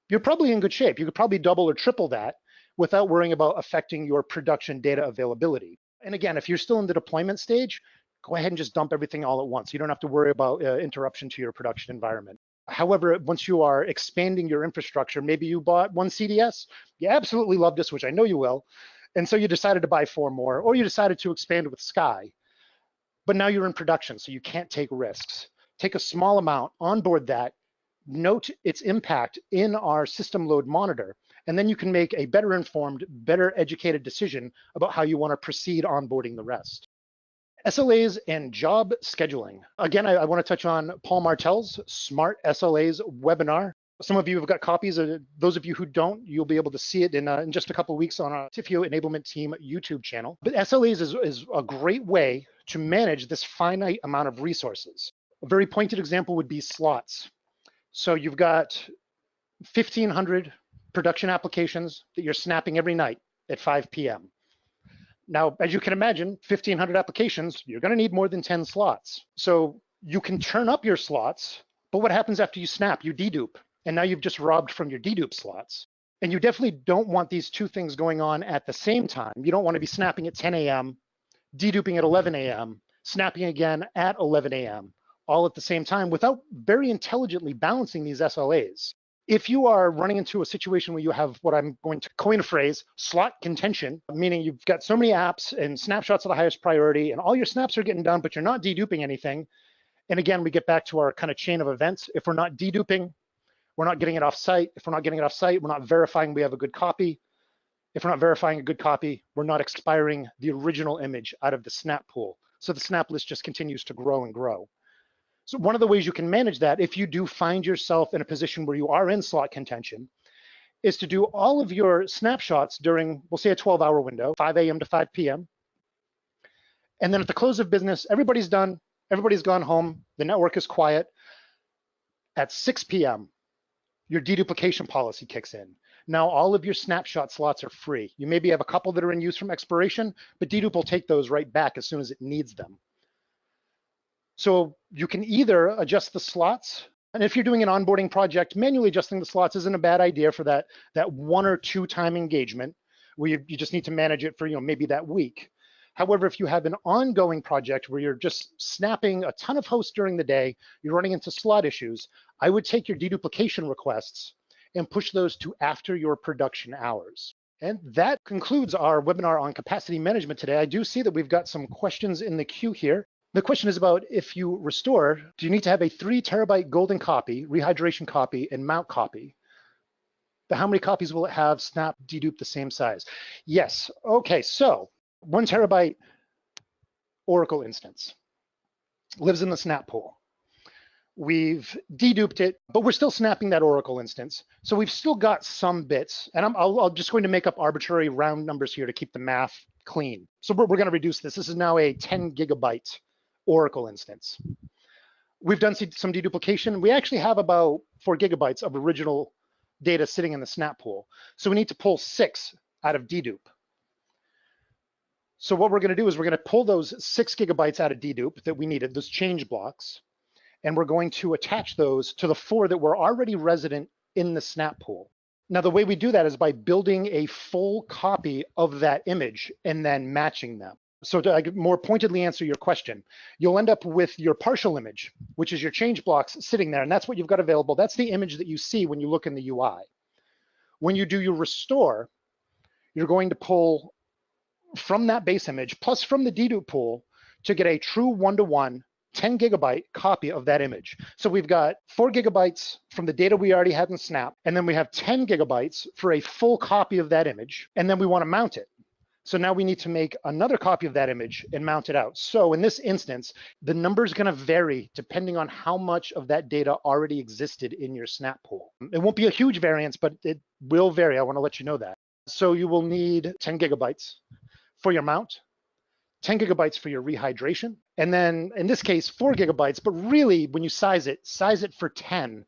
you're probably in good shape. You could probably double or triple that without worrying about affecting your production data availability. And again, if you're still in the deployment stage, go ahead and just dump everything all at once. You don't have to worry about interruption to your production environment. However, once you are expanding your infrastructure, maybe you bought one CDS, you absolutely love this, which I know you will, and so you decided to buy 4 more, or you decided to expand with Sky, but now you're in production, so you can't take risks. Take a small amount, onboard that, note its impact in our system load monitor, and then you can make a better informed, better educated decision about how you want to proceed onboarding the rest. SLAs and job scheduling. Again, I want to touch on Paul Martel's Smart SLAs webinar. Some of you have got copies. Those of you who don't, you'll be able to see it in just a couple of weeks on our Actifio Enablement Team YouTube channel. But SLAs is a great way to manage this finite amount of resources. A very pointed example would be slots. So you've got 1,500 production applications that you're snapping every night at 5 p.m. Now, as you can imagine, 1,500 applications, you're going to need more than 10 slots. So you can turn up your slots, but what happens after you snap? You dedupe, and now you've just robbed from your dedupe slots. And you definitely don't want these two things going on at the same time. You don't want to be snapping at 10 a.m., deduping at 11 a.m., snapping again at 11 a.m., all at the same time without very intelligently balancing these SLAs. If you are running into a situation where you have what I'm going to coin a phrase, slot contention, meaning you've got so many apps and snapshots are the highest priority and all your snaps are getting done, but you're not deduping anything. And again, we get back to our kind of chain of events. If we're not deduping, we're not getting it off site. If we're not getting it off site, we're not verifying we have a good copy. If we're not verifying a good copy, we're not expiring the original image out of the snap pool. So the snap list just continues to grow and grow. So one of the ways you can manage that, if you do find yourself in a position where you are in slot contention, is to do all of your snapshots during, we'll say a 12-hour window, 5 a.m. to 5 p.m. And then at the close of business, everybody's done, everybody's gone home, the network is quiet. At 6 p.m., your deduplication policy kicks in. Now all of your snapshot slots are free. You maybe have a couple that are in use from expiration, but dedup will take those right back as soon as it needs them. So you can either adjust the slots, and if you're doing an onboarding project, manually adjusting the slots isn't a bad idea for that 1 or 2 time engagement where you just need to manage it for maybe that week. However, if you have an ongoing project where you're just snapping a ton of hosts during the day, you're running into slot issues, I would take your deduplication requests and push those to after your production hours. And that concludes our webinar on capacity management today. I do see that we've got some questions in the queue here. The question is about if you restore, do you need to have a 3 terabyte golden copy, rehydration copy, and mount copy? How many copies will it have? Snap, dedupe the same size? Yes. Okay, so 1 terabyte Oracle instance lives in the snap pool. We've deduped it, but we're still snapping that Oracle instance. So we've still got some bits, and I'm just going to make up arbitrary round numbers here to keep the math clean. So we're going to reduce this. This is now a 10 gigabyte Oracle instance. We've done some deduplication. We actually have about 4 gigabytes of original data sitting in the snap pool. So we need to pull 6 out of dedup. So what we're going to do is we're going to pull those 6 gigabytes out of dedup that we needed, those change blocks, and we're going to attach those to the 4 that were already resident in the snap pool. Now, the way we do that is by building a full copy of that image and then matching them. So to more pointedly answer your question, you'll end up with your partial image, which is your change blocks sitting there, and that's what you've got available. That's the image that you see when you look in the UI. When you do your restore, you're going to pull from that base image, plus from the dedup pool, to get a true one-to-one 10 gigabyte copy of that image. So we've got 4 gigabytes from the data we already had in Snap, and then we have 10 gigabytes for a full copy of that image, and then we want to mount it. So now we need to make another copy of that image and mount it out. So in this instance, the number is going to vary depending on how much of that data already existed in your Snap pool. It won't be a huge variance, but it will vary. I want to let you know that. So you will need 10 gigabytes for your mount, 10 gigabytes for your rehydration, and then in this case, 4 gigabytes, but really when you size it for 10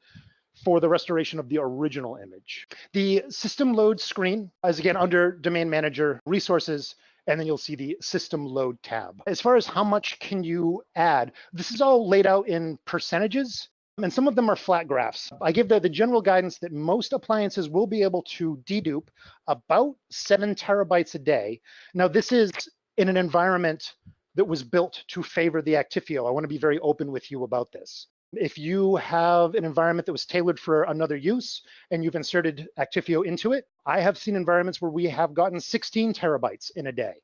for the restoration of the original image. The system load screen is again under Domain Manager, Resources, and then you'll see the system load tab. As far as how much can you add, this is all laid out in percentages, and some of them are flat graphs. I give the general guidance that most appliances will be able to dedupe about 7 terabytes a day. Now, this is in an environment that was built to favor the Actifio. I want to be very open with you about this. If you have an environment that was tailored for another use and you've inserted Actifio into it, I have seen environments where we have gotten 16 terabytes in a day.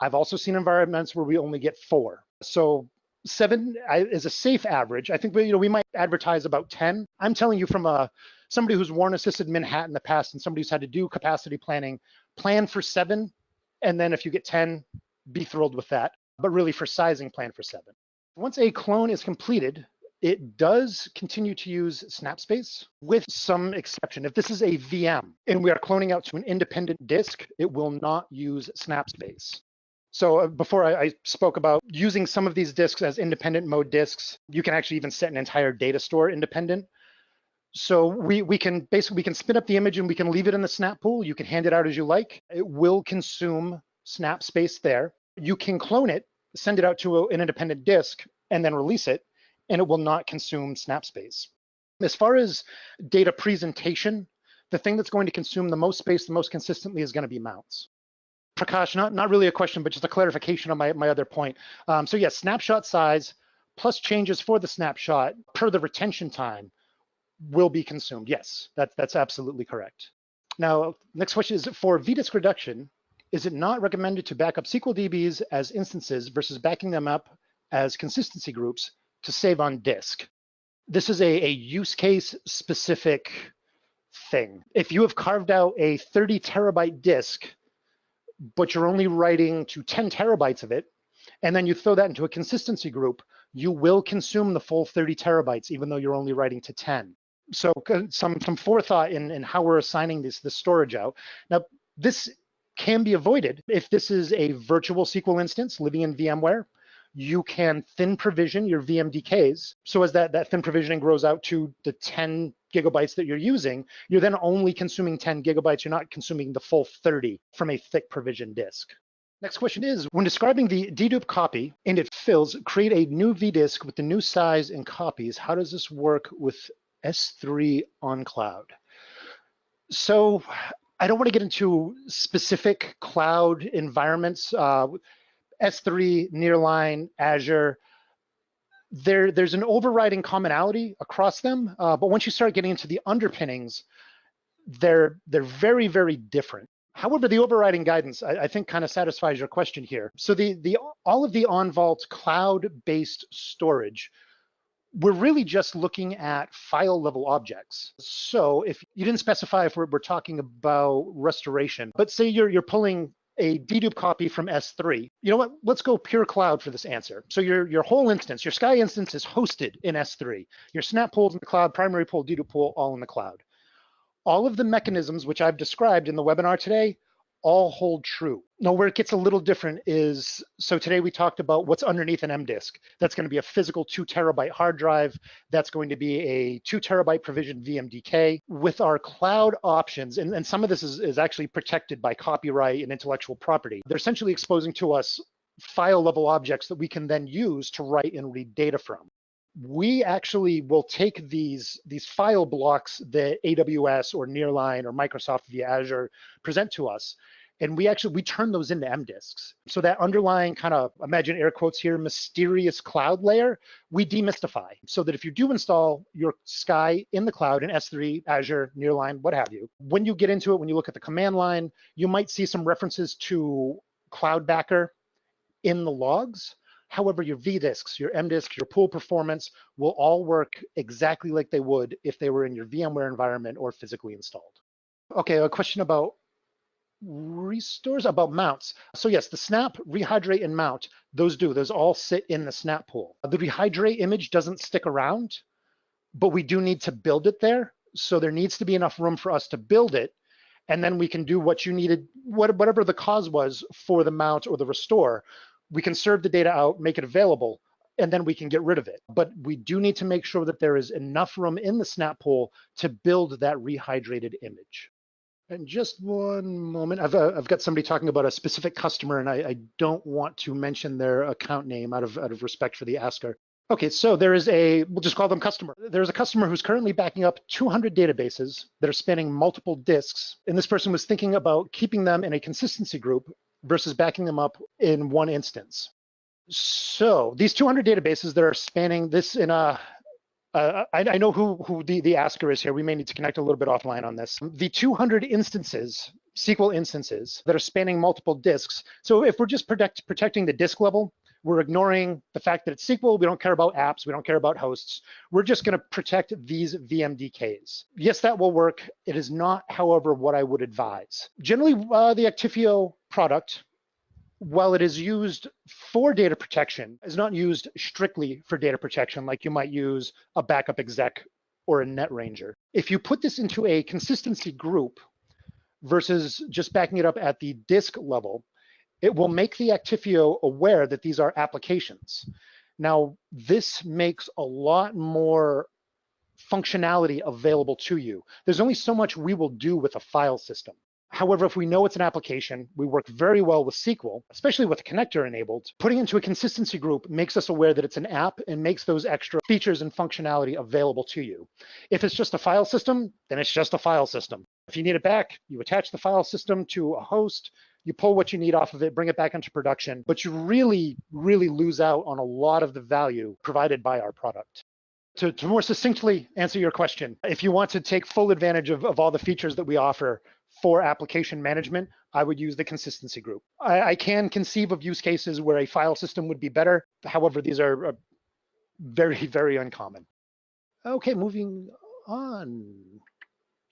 I've also seen environments where we only get 4. So 7 is a safe average. I think we might advertise about 10. I'm telling you from somebody who's worn assisted Manhattan in the past and somebody who's had to do capacity planning, plan for 7, and then if you get 10, be thrilled with that. But really for sizing, plan for 7. Once a clone is completed, it does continue to use snap space with some exception. If this is a VM and we are cloning out to an independent disk, it will not use snap space. So before I spoke about using some of these disks as independent mode disks, you can actually even set an entire data store independent. So we can spin up the image and we can leave it in the snap pool. You can hand it out as you like. It will consume snap space there. You can clone it, send it out to an independent disk, and then release it, and it will not consume snap space. As far as data presentation, the thing that's going to consume the most space the most consistently is going to be mounts. Prakash, not really a question, but just a clarification on my other point. So yes, snapshot size plus changes for the snapshot per the retention time will be consumed. Yes, that's absolutely correct. Now, next question is for vdisk reduction, is it not recommended to back up SQL DBs as instances versus backing them up as consistency groups to save on disk? This is a use case specific thing. If you have carved out a 30 terabyte disk, but you're only writing to 10 terabytes of it, and then you throw that into a consistency group, you will consume the full 30 terabytes, even though you're only writing to 10. So some forethought in how we're assigning this storage out. Now, this can be avoided if this is a virtual SQL instance living in VMware. You can thin provision your VMDKs. So as that thin provisioning grows out to the 10 gigabytes that you're using, you're then only consuming 10 gigabytes. You're not consuming the full 30 from a thick provision disk. Next question is, when describing the dedup copy and it fills, create a new vdisk with the new size and copies. How does this work with S3 on cloud? So I don't want to get into specific cloud environments. S3, Nearline, Azure, there's an overriding commonality across them, but once you start getting into the underpinnings, they're very, very different. However, the overriding guidance, I think, kind of satisfies your question here. So all of the on-vault cloud-based storage, we're really just looking at file level objects. So if you didn't specify if we're talking about restoration, but say you're pulling a dedup copy from S3. You know what? Let's go pure cloud for this answer. So your whole instance, your Sky instance is hosted in S3. Your snap pools in the cloud, primary pool, dedup pool, all in the cloud. All of the mechanisms which I've described in the webinar today all hold true. Now, where it gets a little different is, so today we talked about what's underneath an M disk. That's going to be a physical 2 terabyte hard drive. That's going to be a 2 terabyte provisioned VMDK. With our cloud options, and some of this is actually protected by copyright and intellectual property, they're essentially exposing to us file level objects that we can then use to write and read data from. We actually will take these file blocks that AWS or Nearline or Microsoft via Azure present to us, and we turn those into M disks. So that underlying kind of, imagine air quotes here, mysterious cloud layer, we demystify, so that if you do install your Sky in the cloud in S3, Azure, Nearline, what have you, when you get into it, when you look at the command line, you might see some references to Cloud Backer in the logs. However, your vdisks, your mdisks, your pool performance will all work exactly like they would if they were in your VMware environment or physically installed. Okay, a question about restores, about mounts. So yes, the snap, rehydrate, and mount, those all sit in the snap pool. The rehydrate image doesn't stick around, but we do need to build it there. So there needs to be enough room for us to build it, and then we can do what you needed, whatever the cause was for the mount or the restore. We can serve the data out, make it available, and then we can get rid of it. But we do need to make sure that there is enough room in the snap pool to build that rehydrated image. And just one moment, I've got somebody talking about a specific customer, and I don't want to mention their account name out of respect for the asker. Okay, so there is we'll just call them customer. There's a customer who's currently backing up 200 databases that are spanning multiple disks, and this person was thinking about keeping them in a consistency group versus backing them up in one instance. So these 200 databases that are spanning this in a I know who the asker is here. We may need to connect a little bit offline on this. The 200 instances, SQL instances that are spanning multiple disks. So if we're just protecting the disk level, we're ignoring the fact that it's SQL. We don't care about apps. We don't care about hosts. We're just going to protect these VMDKs. Yes, that will work. It is not, however, what I would advise. Generally, the Actifio product, while it is used for data protection, is not used strictly for data protection like you might use a backup exec or a net ranger. If you put this into a consistency group versus just backing it up at the disk level, it will make the Actifio aware that these are applications. Now, this makes a lot more functionality available to you. There's only so much we will do with a file system. However, if we know it's an application, we work very well with SQL, especially with the connector enabled. Putting into a consistency group makes us aware that it's an app and makes those extra features and functionality available to you. If it's just a file system, then it's just a file system. If you need it back, you attach the file system to a host, you pull what you need off of it, bring it back into production, but you really, really lose out on a lot of the value provided by our product. To more succinctly answer your question, if you want to take full advantage of all the features that we offer for application management, I would use the consistency group. I can conceive of use cases where a file system would be better. However, these are very, very uncommon. Okay, moving on.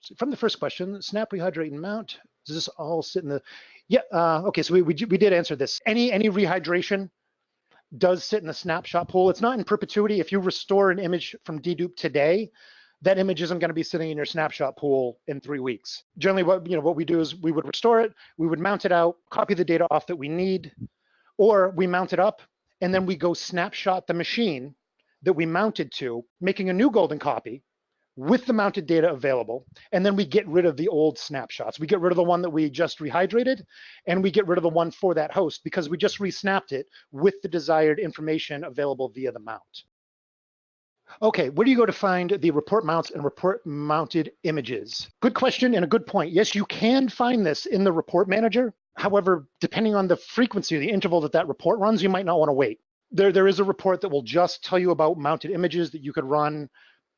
So from the first question, snap, rehydrate, and mount. Does this all sit in the, yeah, okay, so we did answer this. Any rehydration does sit in the snapshot pool. It's not in perpetuity. If you restore an image from Dedup today, that image isn't going to be sitting in your snapshot pool in 3 weeks. Generally, what we do is we would restore it, we would mount it out, copy the data off that we need, or we mount it up, and then we go snapshot the machine that we mounted to, making a new golden copy with the mounted data available, and then we get rid of the old snapshots. We get rid of the one that we just rehydrated, and we get rid of the one for that host because we just resnapped it with the desired information available via the mount. Okay, where do you go to find the report mounts and report mounted images? Good question and a good point. Yes, you can find this in the report manager. However, depending on the frequency or the interval that report runs, you might not want to wait. There is a report that will just tell you about mounted images that you could run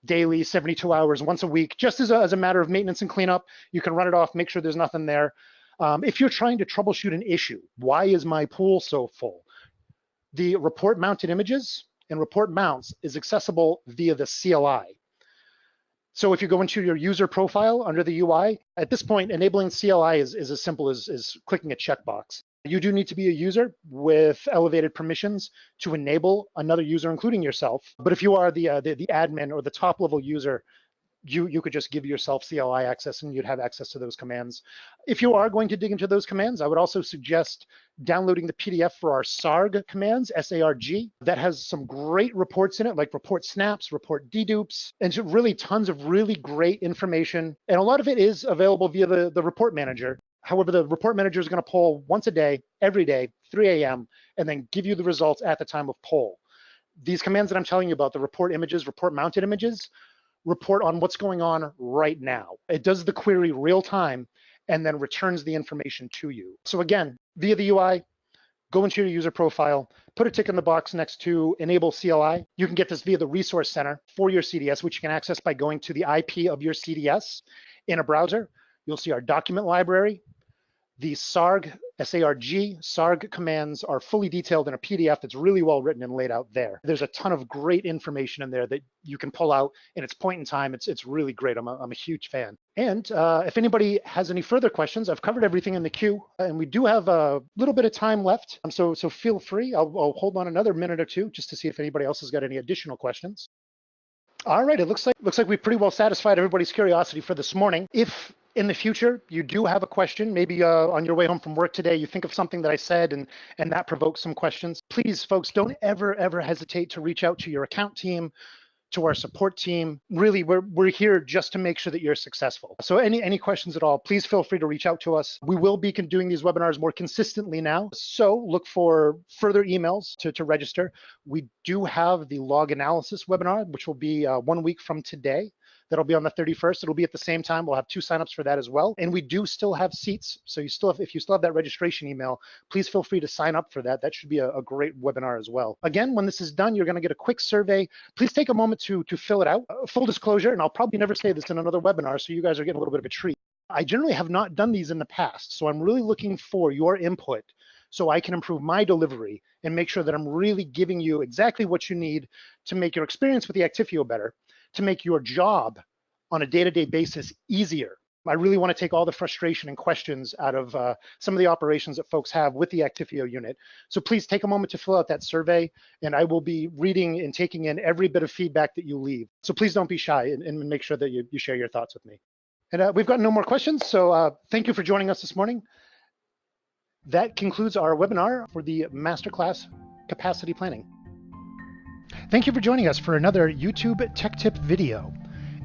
daily, 72 hours, once a week, just as a matter of maintenance and cleanup. You can run it off, make sure there's nothing there. If you're trying to troubleshoot an issue, why is my pool so full? The report mounted images and report mounts is accessible via the CLI. So if you go into your user profile under the UI, at this point, enabling CLI is as simple as clicking a checkbox. You do need to be a user with elevated permissions to enable another user, including yourself. But if you are the admin or the top level user, you could just give yourself CLI access and you'd have access to those commands. If you are going to dig into those commands, I would also suggest downloading the PDF for our SARG commands, S-A-R-G. That has some great reports in it, like report snaps, report dedupes, and really tons of really great information. And a lot of it is available via the report manager. However, the report manager is going to poll once a day, every day, 3 a.m., and then give you the results at the time of poll. These commands that I'm telling you about, the report images, report mounted images, report on what's going on right now. It does the query real time and then returns the information to you. So again, via the UI, go into your user profile, put a tick in the box next to enable CLI. You can get this via the resource center for your CDS, which you can access by going to the IP of your CDS in a browser. You'll see our document library. The SARG, S-A-R-G, SARG commands are fully detailed in a PDF that's really well written and laid out there. There's a ton of great information in there that you can pull out in its point in time. It's really great. I'm a huge fan. And if anybody has any further questions, I've covered everything in the queue, and we do have a little bit of time left. So feel free. I'll hold on another minute or two just to see if anybody else has got any additional questions. All right, it looks like we pretty well satisfied everybody's curiosity for this morning. If in the future you do have a question, maybe on your way home from work today, you think of something that I said and that provokes some questions, please, folks, don't ever hesitate to reach out to your account team, to our support team. Really, we're here just to make sure that you're successful. So any questions at all, please feel free to reach out to us. We will be doing these webinars more consistently now, so look for further emails to register. We do have the log analysis webinar, which will be 1 week from today. That'll be on the 31st. It'll be at the same time. We'll have 2 signups for that as well. And we do still have seats. So if you still have that registration email, please feel free to sign up for that. That should be a great webinar as well. Again, when this is done, you're gonna get a quick survey. Please take a moment to fill it out. Full disclosure, and I'll probably never say this in another webinar, so you guys are getting a little bit of a treat. I generally have not done these in the past, so I'm really looking for your input so I can improve my delivery and make sure that I'm really giving you exactly what you need to make your experience with the Actifio better, to make your job on a day-to-day basis easier. I really want to take all the frustration and questions out of some of the operations that folks have with the Actifio unit. So please take a moment to fill out that survey, and I will be reading and taking in every bit of feedback that you leave. So please don't be shy and make sure that you share your thoughts with me. And we've got no more questions, so thank you for joining us this morning. That concludes our webinar for the Masterclass Capacity Planning. Thank you for joining us for another YouTube Tech Tip video.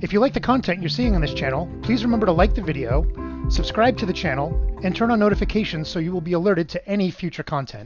If you like the content you're seeing on this channel, please remember to like the video, subscribe to the channel, and turn on notifications so you will be alerted to any future content.